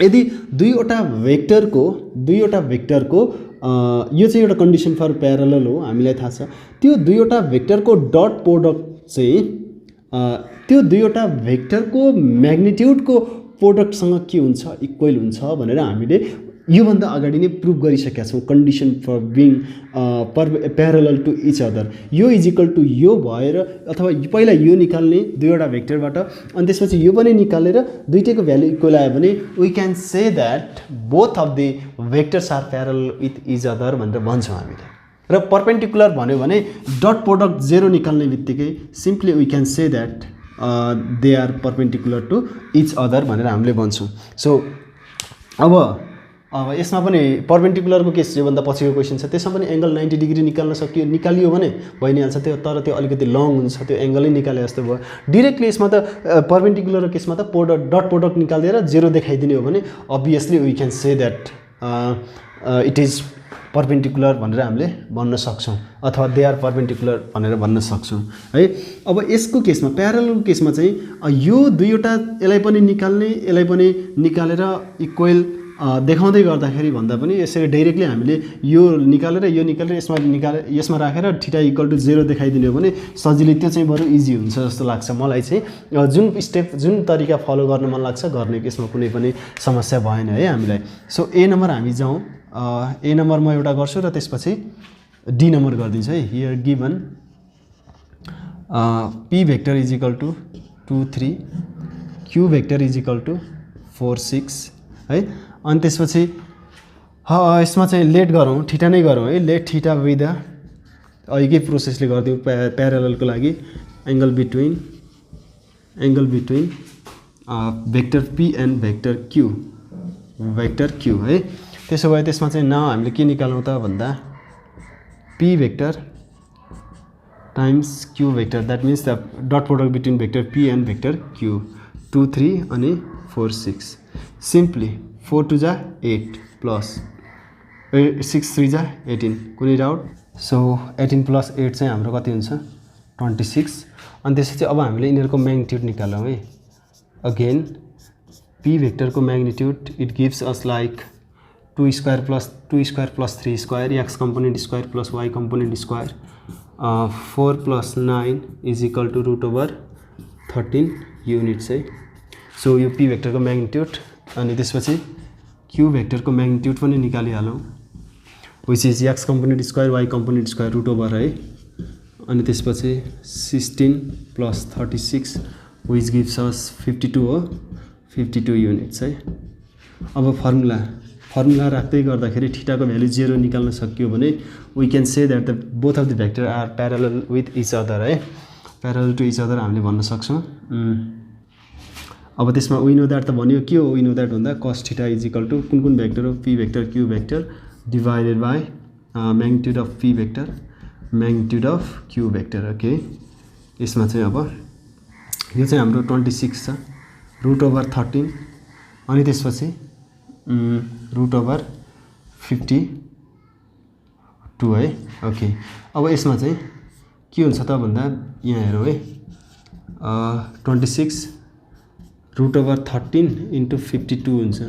यदि 2वटा भेक्टरको यो चाहिँ एउटा कन्डिसन फर प्यारलल हो, हामीलाई थाहा छ। त्यो 2वटा भेक्टरको डट प्रोडक्ट चाहिँ त्यो 2वटा भेक्टरको म्याग्निट्युडको प्रोडक्टसँग के हुन्छ, इक्वल हुन्छ भनेर हामीले योभन्दा अगाडि नै प्रुभ गरिसकेका छौँ। Condition for being parallel to each other, यो इज इक्वल टु यो भएर अथवा पहिला यो निकाल्ने 2वटा भेक्टरबाट अनि त्यसपछि यो पनि निकालेर दुईटैको भ्यालु इक्वल आयो भने we can say that both of the vectors are parallel with each other भनेर भन्छौँ हामीले। र परपेन्डिकुलर भन्यो भने डट प्रोडक्ट 0 निकाल्ने बित्तिकै simply we can say that they are perpendicular to each other भनेर हामीले भन्छौँ। सो अब यसमा पनि परपेन्डिकुलरको केस योभन्दा पछिको क्वेसन छ, त्यसमा पनि एंगल 90 डिग्री निकालियो भने भइ नै हाल्छ त्यो, तर त्यो अलिकति लङ हुन्छ, त्यो एंगलै निकाले जस्तो भयो। डाइरेक्टली यसमा त परपेन्डिकुलरको केसमा त डट प्रोडक्ट निकालेर 0 देखाइदिने हो भने obviously we can say that it is perpendicular भनेर हामीले भन्न सक्छौँ अथवा दे आर परपेन्डिकुलर भनेर भन्न सक्छौँ है। अब यसको केसमा प्यारललको केसमा चाहिँ यो 2वटा यसलाई पनि निकाल्ने यसलाई पनि निकालेर इक्वल देखाउँदै गर्दाखेरि भन्दा पनि यसरी डाइरेक्टली हामीले यो निकालेर यसमा राखेर थीटा इक्वल टु 0 देखाइदिने हो भने सजिलै त्यो चाहिँ बरु इजी हुन्छ जस्तो लाग्छ मलाई चाहिँ। जुन तरिका फलो गर्न मन लाग्छ गर्ने, यसमा कुनै पनि समस्या भएन है हामीलाई। सो ए नम्बर हामी जाउँ। ए नम्बर म एउटा गर्छु र त्यसपछि डी नम्बर गरिदिन्छु है। Here given P vector is equal to 2 3, Q vector is equal to 4 6 है। अनि त्यसपछि यसमा चाहिँ लेट गरौँ, थीटा नै गरौँ है। लेट थीटा विथ अघिकै प्रोसेसले गरिदिउँ प्यारललको लागि angle between vector P and vector Q है। त्यसो भए त्यसमा चाहिँ हामीले के निकाल्नु त भन्दा P vector times q vector, that means the dot product between vector p and vector q, 2 3 अनि 4 6. Simply 4 2 जा 8 plus 6 3 जा 18, कुनै डाउट? सो 18 plus 8 चाहिँ हाम्रो कति हुन्छ 26. अनि त्यसपछि अब हामीले यिनीहरुको म्याग्निट्युड निकालौं है. अगेन p vector को magnitude it gives us like 2 square plus 3 square, x component square plus y component square, 4 plus 9 is equal to root over 13 units है. सो यो p vector को magnitude अनि त्यसपछि q vector को magnitude पनि निकालिहालौं, which is x component square y component square root over है. अनि त्यसपछि 16 plus 36 which gives us 52 हो, 52 units है. अब फर्मुला राख्दै गर्दाखेरि थीटा को भ्यालु 0 निकाल्न सकियो भने we can say that the both of the vector are parallel with each other है. parallel to each other हामीले भन्न सक्छौं. अब त्यसमा we know that त भन्यो, के हो we know that भन्दा cos theta is equal to कुन भेक्टर हो p vector q vector divided by magnitude of p vector magnitude of q vector. Okay, यसमा चाहिँ अब यो चाहिँ हाम्रो 26 छ, root over 13 अनि त्यसपछि root over 52 है. ओके, अब यसमा चाहिँ के हुन्छ त भन्दा यहाँ हेरौँ है, 26 root over 13 into 52 हुन्छ.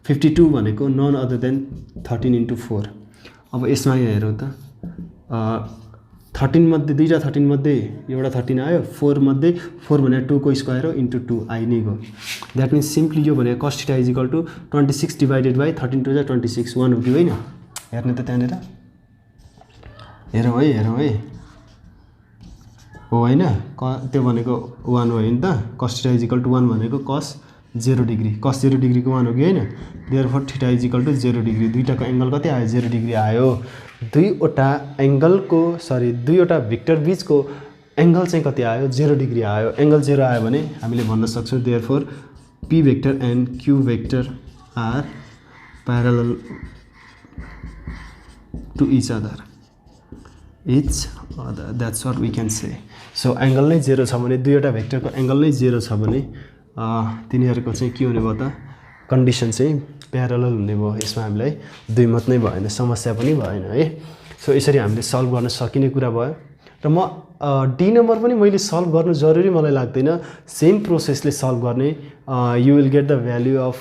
52 भनेको नन अदर देन 13 into 4. अब यसमा यहाँ हेरौँ त 13 मध्ये दुईटा 13 मध्ये एउटा 13 आयो, 4 मध्ये 4 भने 2 को स्क्वायर हो इन्टु 2 आई नै गयो. द्याट मिन्स सिम्पली यो भने cos theta is equal to 26 divided by 13 to 26 1 हो कि होइन? हेर्ने त त्यहाँनिर हेरौँ है हो होइन, त्यो भनेको 1 हो हैन त. cos theta is equal to 1 भनेको cos 0 डिग्री, cos 0 डिग्री को 1 हो कि होइन? Therefore theta is equal to 0 degree. दुईटाको एंगल कति आयो 0 डिग्री आयो. दुईवटा एंगलको दुईवटा भेक्टर बीचको एंगल चाहिँ कति आयो 0 डिग्री आयो. एंगल 0 आयो भने हामीले भन्न सक्छौं therefore p vector and q vector are parallel to each other. That's what we can say. So angle नै 0 छ भने दुईवटा भेक्टरको एंगल नै 0 छ भने तिनीहरुको चाहिँ के हुने भयो त कन्डिसन चाहिँ प्यारलल हुने भयो. यसमा हामीलाई दुई मत नै भएन, समस्या पनि भएन है. सो यसरी हामीले सल्भ गर्न सकिने कुरा भयो. र म डी नम्बर पनि मैले सल्भ गर्नु जरुरी मलाई लाग्दैन, सेम प्रोसेसले सल्भ गर्ने. You will get the value of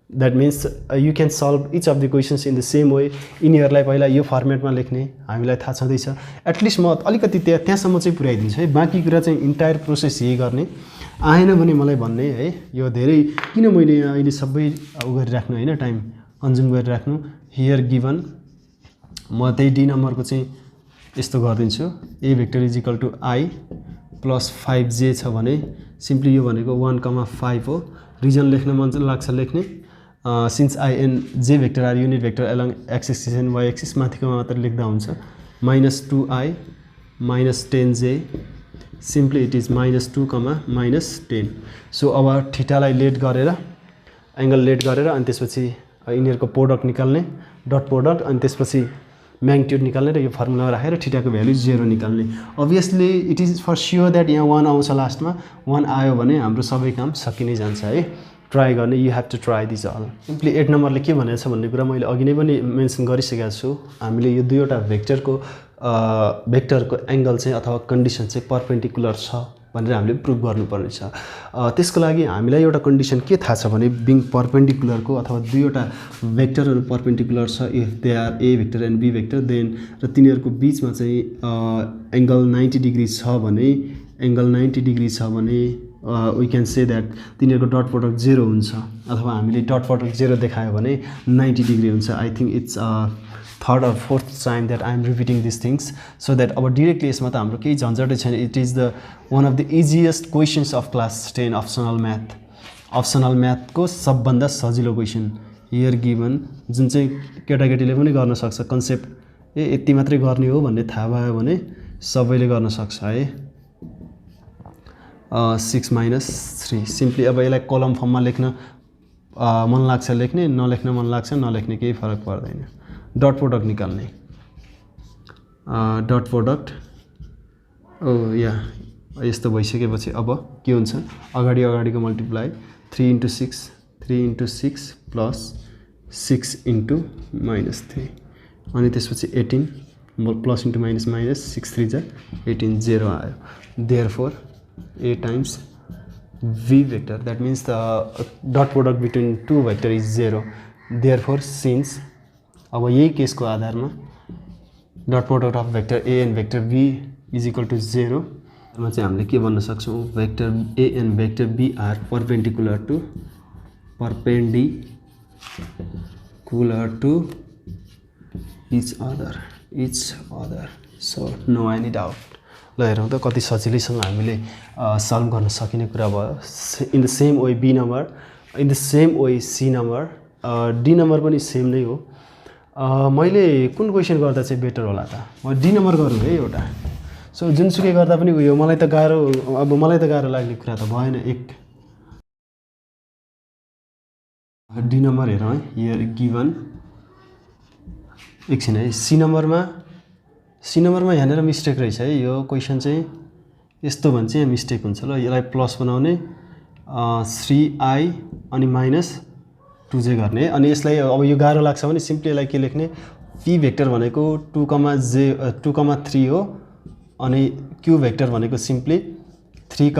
that means you can solve each of the questions in the same way. यिनीहरुलाई पहिला यो फर्मेटमा लेख्ने हामीलाई थाहा छँदैछ. एटलिस्ट म अलिकति त्यहाँसम्म चाहिँ पुर्याइदिन्छु है, बाँकी कुरा चाहिँ इन्टायर प्रोसेस यही गर्ने. आएन भने मलाई भन्ने है, यो धेरै किन मैले यहाँ अहिले सबै उ गरिराख्नु हैन, टाइम कन्ज्युम गरिराख्नु. हियर गिवन म त्यही डी नम्बरको चाहिँ यस्तो गरिदिन्छु. A vector is equal to i plus 5j छ भने सिम्पली यो भनेको 1,5 हो. रिजन लेख्न मन लाग्छ लेख्ने. since I and j vector are unit vector along x axis and y axis, माथिको मात्र लेख्दा हुन्छ. minus 2i minus 10j, simply it is minus 2, minus 10. so अब थीटालाई लेट गरेर एंगल लेट गरेर अनि त्यसपछि यिनीहरुको प्रोडक्ट निकाल्ने, डट प्रोडक्ट, अनि त्यसपछि म्याग्निट्युड निकाल्ने र यो फर्मुलामा राखेर थीटाको भ्यालु 0 निकाल्ने. obviously it is for sure that यहाँ 1 आउँछ लास्टमा. 1 आयो भने हाम्रो सबै काम सकिनै जान्छ है. ट्राई गर्ने, you have to try this all. Simply 8 नम्बरले के भनेछ भन्ने कुरा मैले अघि नै पनि मेन्सन गरिसकेको छु. हामीले यो दुईवटा भेक्टरको एंगल चाहिँ अथवा कन्डिसन चाहिँ परपेन्डिकुलर छ भनेर हामीले प्रुभ गर्नुपर्ने छ. त्यसको लागि हामीलाई एउटा कन्डिसन के थाहा छ भने बिङ परपेन्डिकुलरको अथवा दुईवटा भेक्टरहरु परपेन्डिकुलर छ if they are A vector and B vector then र तिनीहरुको बीचमा चाहिँ एंगल 90 डिग्री छ भने, एंगल 90 डिग्री छ भने we can say that तिनीहरुको डट प्रोडक्ट 0 हुन्छ अथवा हामीले डट प्रोडक्ट 0 देखायो भने 90 डिग्री हुन्छ. I think it's third or fourth time that I am repeating these things so that अब directly यसमा त हाम्रो केही झन्झटै छैन. it is the one of the easiest questions of class 10 optional math. optional math को सबभन्दा सजिलो क्वेशन here given जुन चाहिँ केटाकेटीले पनि गर्न सक्छ. कन्सेप्ट यति मात्रै गर्ने हो भन्ने थाहा भयो भने सबैले गर्न सक्छ है. 6 minus 3 सिम्पली अब यसलाई कलम फर्ममा लेख्न मन लाग्छ लेख्ने, नलेख्न मन लाग्छ नलेख्ने, केही फरक पर्दैन. डट प्रोडक्ट निकाल्ने, डट प्रोडक्ट या यस्तो भइसकेपछि अब के हुन्छ अगाडिको मल्टिप्लाई 3 × 6 प्लस 6 × -3 अनि त्यसपछि 18 प्लस इन्टु माइनस 6 3 जा 18 0 आयो therefore a times v vector that means the dot product between two vector is 0 therefore since अब यही केसको आधारमा dot product of vector a and vector b is equal to 0 मा चाहिँ हामीले के भन्न सक्छौं vector a and vector b are perpendicular to each other so no any doubt ल हेरौँ त कति सजिलैसँग हामीले सल्भ गर्न सकिने कुरा भयो in the same way B number in the same way C number D number पनि सेम नै हो मैले कुन क्वेशन गर्दा चाहिँ बेटर होला त म डी नम्बर गरौँ है एउटा सो जुनसुकै गर्दा पनि उयो मलाई त गाह्रो लाग्ने कुरा त भएन एक डी नम्बर हेरौँ है हियर गिवन एकछिन है सी नम्बरमा यहाँनिर मिस्टेक रहेछ है यो क्वेशन चाहिँ यस्तो भन्छ यहाँ मिस्टेक हुन्छ ल यसलाई प्लस बनाउने 3i अनि -2j गर्ने अनि यसलाई अब यो गाह्रो लाग्छ भने सिम्पली यसलाई के लेख्ने p भेक्टर भनेको 2,3 हो अनि q भेक्टर भनेको सिम्पली 3, -2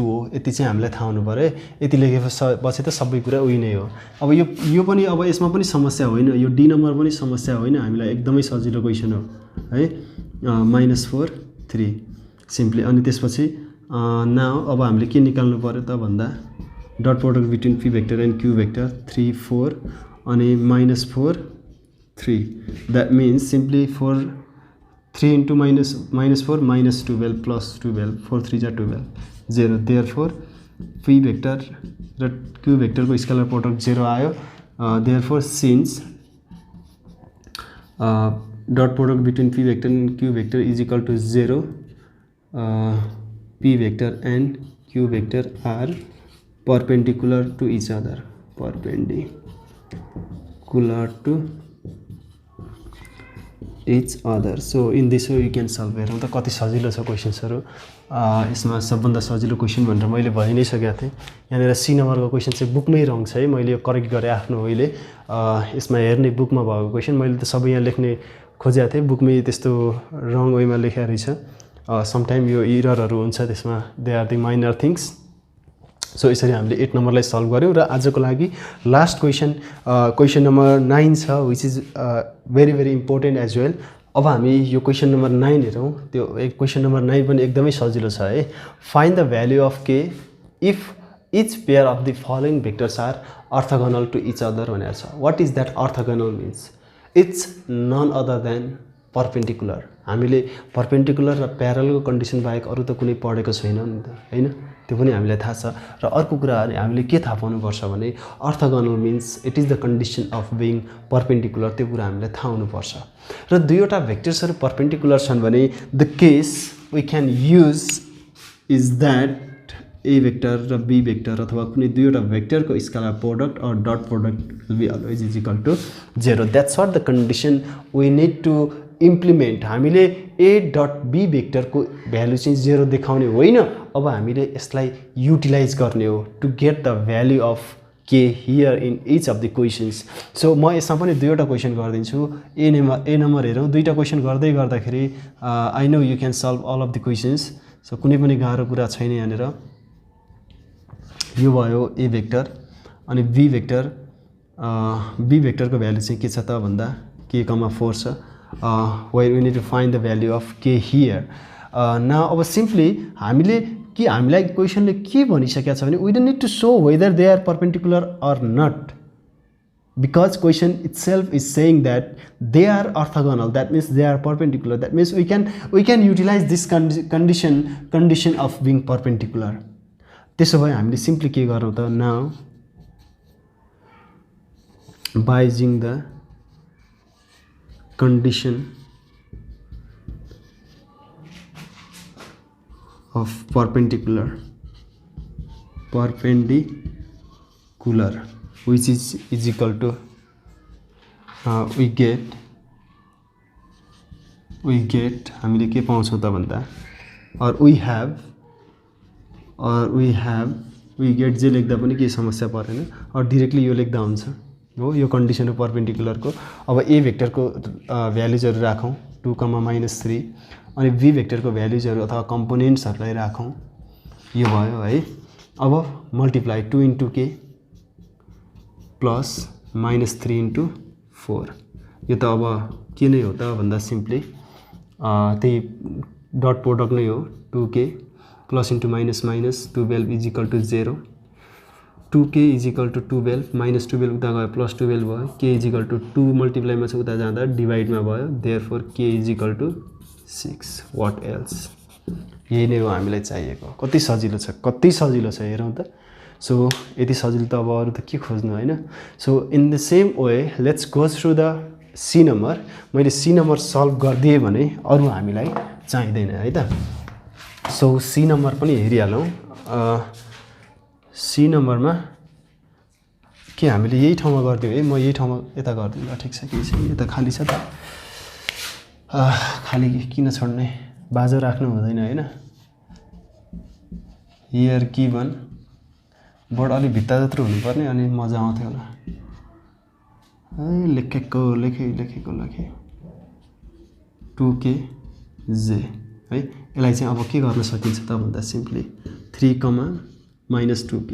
हो यति चाहिँ हामीलाई थाहा हुनु पर्यो यति लेखेपछि त सबै कुरा उही नै हो अब यो पनि अब यसमा पनि समस्या होइन यो डी नम्बर पनि समस्या होइन हामीलाई एकदमै सजिलो क्वेशन हो है -4 3 सिम्पली अनि त्यसपछि नाउ अब हामीले के निकाल्नु पर्यो त भन्दा dot product between p vector and q vector 3 4 अनि -4 3 द्याट मिन्स सिम्पली 3 × -4 -12 plus 12 4 3 जा 12 0 therefore p vector र q vector को स्केलर प्रोडक्ट 0 आयो therefore since dot product between p vector and q vector is equal to 0 p vector and q vector are perpendicular to each other so in this way you can solve हेरौँ त कति सजिलो छ क्वेशन्सहरु यसमा सबभन्दा सजिलो क्वेशन भनेर मैले भनि नै सकेको थिएँ यहाँनिर सी नम्बरको क्वेशन चाहिँ बुकमै रङ छ है मैले यो करेक्ट गरे आफ्नो होइले यसमा हेर्ने बुकमा भएको क्वेशन मैले त सबै यहाँ लेख्ने खोजेको थिएँ बुकमै त्यस्तो रङ वेमा लेखेको रहेछ सम टाइम यो एररहरु हुन्छ त्यसमा they are the minor things so यसरी हामीले 8 नम्बरलाई सल्भ गर्यौं र आजको लागि लास्ट क्वेशन नम्बर 9 छ which is very very important as well अब हामी यो क्वेशन नम्बर 9 हेरौं त्यो क्वेशन नम्बर 9 पनि एकदमै सजिलो छ है find the value of k if each pair of the following vectors are orthogonal to each other भनेर छ what is that orthogonal means it's none other than perpendicular हामीले perpendicular र parallel को कन्डिसन बाहेक अरु त कुनै पढेको छैनौं नि त हैन त्यो पनि हामीलाई थाहा छ र अर्को कुरा हामीले के थाहा पाउनु पर्छ भने orthogonal means it is the condition of being perpendicular त्यो कुरा हामीलाई थाहा हुनु पर्छ र दुईवटा भेक्टर्सहरु perpendicular छन् भने the case we can use is that a vector र b vector अथवा कुनै दुईवटा भेक्टर को scalar product or dot product will be always is equal to 0 that's what the condition we need to implement हामीले a dot b vector को भ्यालु चाहिँ 0 देखाउने होइन अब हामीले यसलाई युटिलाइज गर्ने हो to get the value of k here in each of the questions so म यसमा पनि दुईवटा क्वेशन गर्दिन्छु a नम्बर हेरौं दुईटा क्वेशन गर्दै गर्दाखेरि I know you can solve all of the questions so कुनै पनि गाह्रो कुरा छैन यहाँनेर यो भयो a भेक्टर अनि b भेक्टर को भ्यालु चाहिँ के छ त भन्दा k, 4 छ where we need to find the value of k here now अब simply हामीलाई क्वेशनले के भनिसकेको छ भने we don't need to show whether they are perpendicular or not because question itself is saying that they are orthogonal that means they are perpendicular that means we can utilize this condition of being perpendicular त्यसो भए हामीले सिम्पली के गरौँ त now by using the condition of perpendicular which is equal to we get हामीले के पाउँछौं त भन्दा or we have we get जे लेख्दा पनि केही समस्या परेन or directly यो लेख्दा हुन्छ हो यो कन्डिसन हो परपेन्डिकुलर को अब ए भेक्टर को भ्यालुजहरु राखौं 2, -3 अनि बी भेक्टर को भ्यालुजहरु अथवा कम्पोनेन्ट्सहरुलाई राखौं यो भयो है अब मल्टिप्लाई 2 * k प्लस -3 * 4 यो त अब के नै हो त भन्दा सिम्पली त्यही डट प्रोडक्ट नै हो 2k plus into minus 12 is equal to 0 2k is equal to 12 minus 12 उता गयो प्लस 12 भयो k इज इक्वल टु 2 मल्टिप्लाईमा छ उता जाँदा डिवाइडमा भयो therefore k is equal to 6 what else यही नै हो हामीलाई चाहिएको कति सजिलो छ हेरौँ त सो यति सजिलो त अब अरु त के खोज्नु हैन so in the same way let's go through the C number मैले सी नम्बर सल्भ गर्दिए भने अरु हामीलाई चाहिदैन है त सो सी नम्बर पनि हेरिहालौं सी नम्बरमा के हामीले यही ठाउँमा गर्दियौ है म यही ठाउँमा यता गर्दिन ल ठीक छ के छ यता खाली छ त खाली किन छोड्ने बाजो राख्नु हुँदैन हैन हियर गिवन बोर्ड अलि भित्ता जत्रो हुनुपर्ने अनि मजा आउँथ्यो होला लेखेको 2k j है यसलाई चाहिँ अब के गर्न सकिन्छ त भन्दा सिम्पली 3, -2k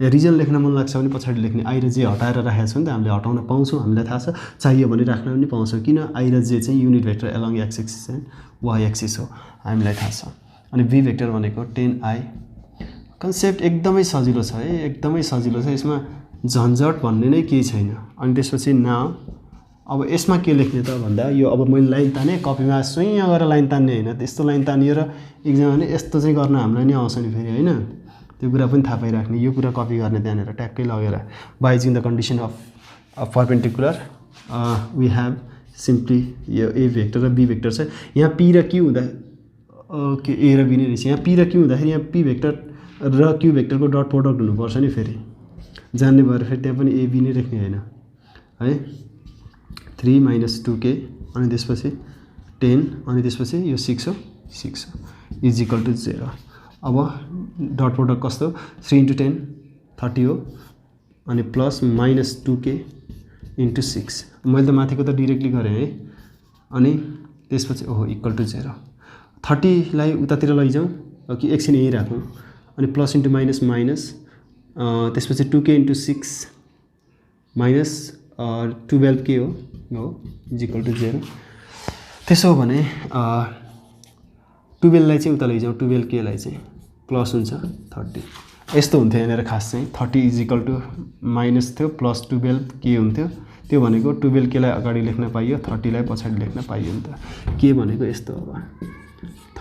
या रिजन लेख्न मन लाग्छ भने पछाडी लेख्ने i र j हटाएर राखेको छ नि त हामीले हटाउन पाउँछौं हामीलाई थाहा छ चाहियो भने राख्न पनि पाउँछौं किन i र j चाहिँ unit vector along x axis and y axis हो हामीलाई थाहा छ अनि v भेक्टर भनेको 10i कन्सेप्ट एकदमै सजिलो छ है एकदमै सजिलो छ यसमा झन्झट भन्ने नै केही छैन अनि त्यसपछि नाउ अब यसमा के लेख्ने त भन्दा यो अब मैले लाइन ताने कपीमा सुइँ गरेर लाइन तान्ने हैन त्यस्तो लाइन तानिएर एक्जाम भने यस्तो चाहिँ गर्न हामीलाई नि आउँछ नि फेरि हैन त्यो कुरा पनि थाहा पाइराख्ने यो कुरा कपी गर्ने त्यहाँनेर ट्याक्कै लगेर by using the condition of perpendicular we have simply यो ए भेक्टर र बी भेक्टर छ यहाँ p र q हुँदा ओके a र b नै रहेछ यहाँ p र q हुँदाखेरि यहाँ p भेक्टर र q भेक्टरको डट प्रोडक्ट हुनुपर्छ नि फेरि जान्ने भएर फेरि त्यहाँ पनि a b नै लेख्ने हैन है 3 - 2k अनि त्यसपछि 10 अनि त्यसपछि यो 6 हो इज इक्वल टु 0 अब डट प्रोडक्ट कस्तो 3 * 10 30 हो अनि प्लस -2k * 6 मैले त माथिको त डाइरेक्टली गरे है अनि त्यसपछि ओहो इक्वल टु 0 30 लाई उतातिर लैजाउँ कि एकछिन यही राखौं अनि प्लस इन्टु माइनस त्यसपछि 2k * 6 माइनस 12k हो इज इक्वल टु 0 त्यसो हो भने 12 लाई चाहिँ उता लैजाउँ 12k लाई चाहिँ प्लस हुन्छ 30 यस्तो हुन्थ्यो यहाँनिर खास चाहिँ 30 इज इक्वल टु माइनस थियो प्लस 12k हुन्थ्यो त्यो भनेको 12k लाई अगाडि लेख्न पाइयो 30 लाई पछाडि लेख्न पाइयो नि त के भनेको यस्तो हो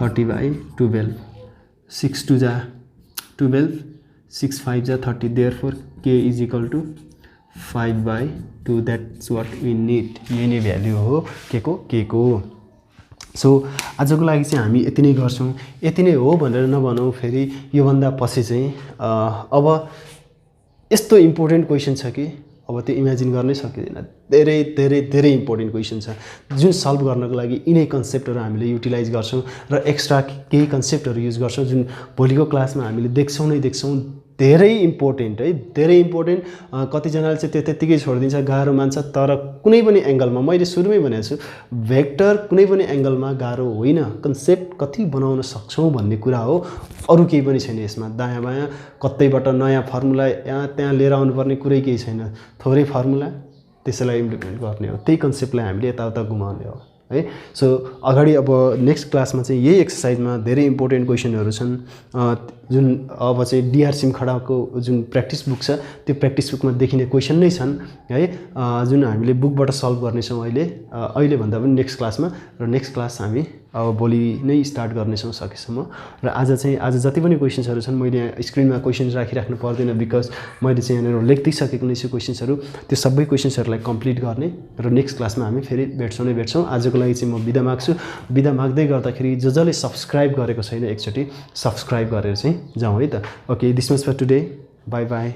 30/12 6 2 जा 12 6 5 जा 30 therefore k is equal to 5/2 that's what we need यही नै भ्यालु हो के को सो आजको लागि चाहिँ हामी यति नै गर्छौं यति नै हो भनेर नभनौं फेरि यो भन्दा पछि चाहिँ अब यस्तो इम्पोर्टेन्ट क्वेशन छ कि अब त्यो इमेजिन गर्नै सकिदैन धेरै इम्पोर्टेन्ट क्वेशन छ जुन सल्भ गर्नको लागि यिनै कन्सेप्टहरु हामीले युटिलाइज गर्छौं र एक्स्ट्रा केही कन्सेप्टहरु युज गर्छौं जुन भोलिको क्लासमा हामीले देख्छौं धेरै इम्पोर्टेन्ट है धेरै इम्पोर्टेन्ट कति जनाले चाहिँ त्यतिकै छोड्दिन्छ गाह्रो मान्छ तर कुनै पनि एंगलमा मैले सुरुमै भनेको छु भेक्टर कुनै पनि एंगलमा गाह्रो होइन कन्सेप्ट कति बनाउन सक्छौं भन्ने कुरा हो अरु केही पनि छैन यसमा दायाँ बायाँ कतैबाट नयाँ फर्मुला यहाँ त्यहाँ लिएर आउनु पर्ने कुरै केही छैन थोरै फर्मुला त्यसैलाई इम्प्लिमेन्ट गर्ने हो त्यही कन्सेप्टलाई हामीले यताउता घुमाउने हो है सो अगाडि अब नेक्स्ट क्लासमा चाहिँ यही एक्सरसाइजमा धेरै इम्पोर्टेन्ट क्वेशनहरु छन् जुन अब चाहिँ डीआर सिमखडाको जुन प्र्याक्टिस बुक छ त्यो प्र्याक्टिस बुकमा देखिने क्वेशन नै छन् है जुन हामीले बुकबाट सल्भ गर्ने छौं अहिले भन्दा पनि नेक्स्ट क्लासमा र नेक्स्ट क्लास हामी अब भोलि नै स्टार्ट गर्ने छौं सकेसम्म र आज जति पनि क्वेशन्सहरु छन् मैले यहाँ स्क्रिनमा क्वेशन्स राखिराख्नु पर्दैन बिकज मैले चाहिँ यहाँ लेख्दै सकेको नै छु क्वेशन्सहरु त्यो सबै क्वेशन्सहरुलाई कम्प्लिट गर्ने र नेक्स्ट क्लासमा हामी फेरि भेट्छौं आजको लागि चाहिँ म बिदा माग्छु बिदा माग्दै गर्दाखेरि जसले सब्स्क्राइब गरेको छैन एकचोटी सब्स्क्राइब गरेर चाहिँ जाउँ है त okay this much for today bye by